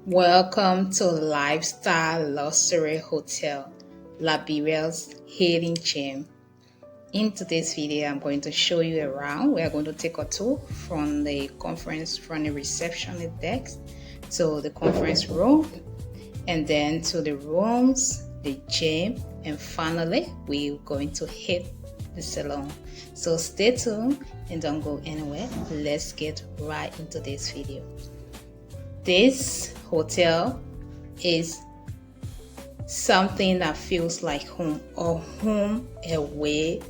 Welcome to Lifestyle Luxury Hotel, Liberia's hidden gem. In today's video, I'm going to show you around. We are going to take a tour from the reception desk to the conference room, and then to the rooms, the gym, and finally, we're going to hit the salon. So stay tuned and don't go anywhere. Let's get right into this video. This hotel is something that feels like home, or home away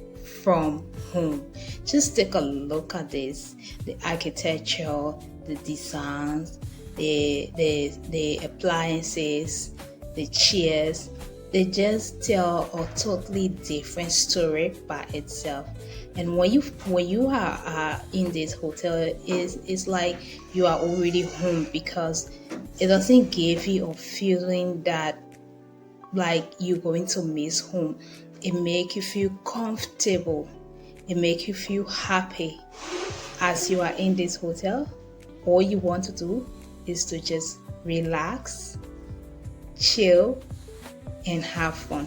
from home. Just take a look at this, the architecture, the designs, the appliances, the chairs. They just tell a totally different story by itself. And when you are in this hotel, it's like you are already home, because it doesn't give you a feeling that like you're going to miss home. It makes you feel comfortable. It makes you feel happy as you are in this hotel. All you want to do is to just relax, chill, and have fun.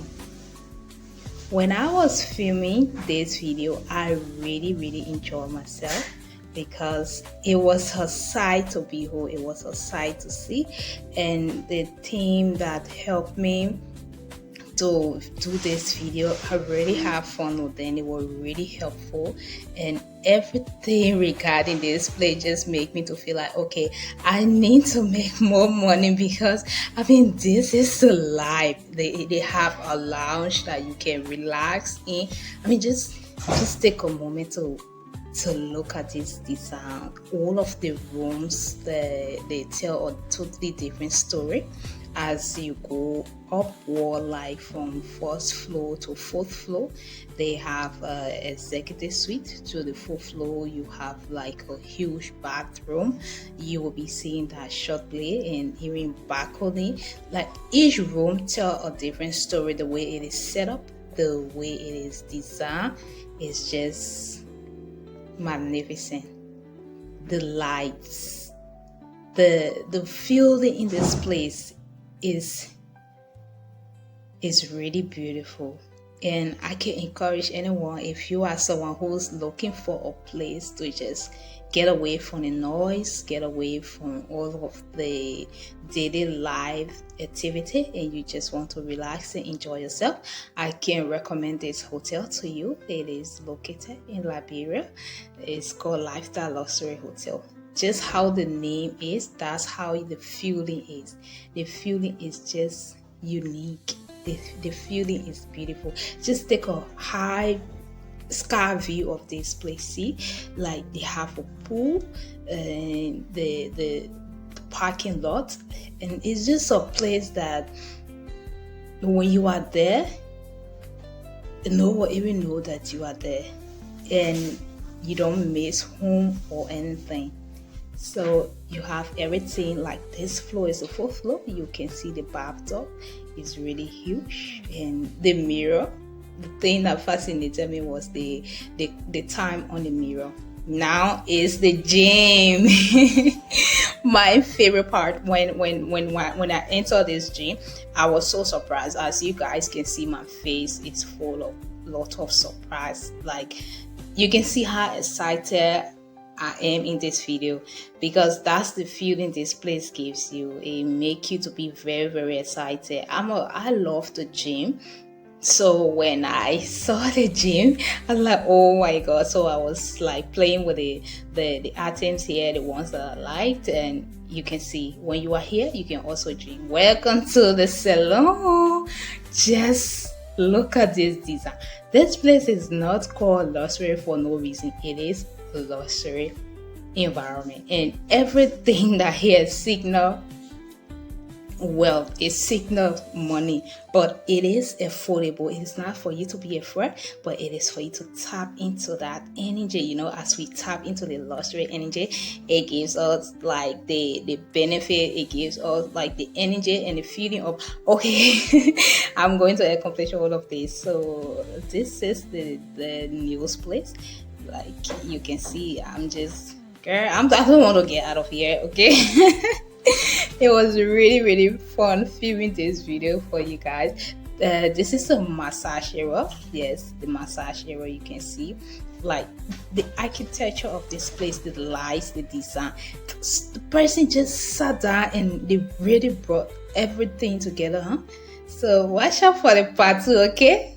When I was filming this video, I really enjoyed myself, because it was a sight to behold, it was a sight to see, and the team that helped me to do this video, I really have fun with them. They were really helpful, and everything regarding this place just make me to feel like, okay, I need to make more money, because I mean, this is the life. They have a lounge that you can relax in. I mean, just take a moment to look at this design. All of the rooms, they tell a totally different story as you go upward, like from first floor to fourth floor. They have executive suite. To the fourth floor, you have like a huge bathroom. You will be seeing that shortly, and even balcony. Like each room tell a different story. The way it is set up, the way it is designed, is just magnificent. The lights, the feeling in this place is really beautiful. And I can encourage anyone, if you are someone who's looking for a place to just get away from the noise, get away from all of the daily life activity, and you just want to relax and enjoy yourself, I can recommend this hotel to you. It is located in Liberia. It's called Lifestyle Luxury Hotel. Just how the name is, that's how the feeling is. The feeling is just unique. The feeling is beautiful. Just take a high sky view of this place. See, like they have a pool and the parking lot, and it's just a place that when you are there, no one even know that you are there, and you don't miss home or anything. So you have everything. Like this floor is the fourth floor. You can see the bathtub is really huge, and the mirror. The thing that fascinated me was the time on the mirror. Now is the gym. My favorite part, when I entered this gym, I was so surprised. As you guys can see, my face is full of lot of surprise. Like you can see how excited I am in this video, because that's the feeling this place gives you. It makes you to be very excited. I love the gym. So when I saw the gym, I was like, oh my god. So I was like playing with the items here, the ones that I liked, and you can see when you are here, you can also gym. Welcome to the salon. Just look at this design. This place is not called luxury for no reason. It is luxury environment, and everything that here signal wealth, it signals money, but it is affordable. It is not for you to be afraid, but it is for you to tap into that energy. You know, as we tap into the luxury energy, it gives us like the benefit. It gives us like the energy and the feeling of, okay, I'm going to accomplish all of this. So this is the news place. Like you can see, I'm just, girl, I don't want to get out of here, okay? It was really fun filming this video for you guys. This is a massage area. Yes, the massage area, you can see like the architecture of this place, the lights, the design. The person just sat down and they really brought everything together, huh? So watch out for the part two, okay?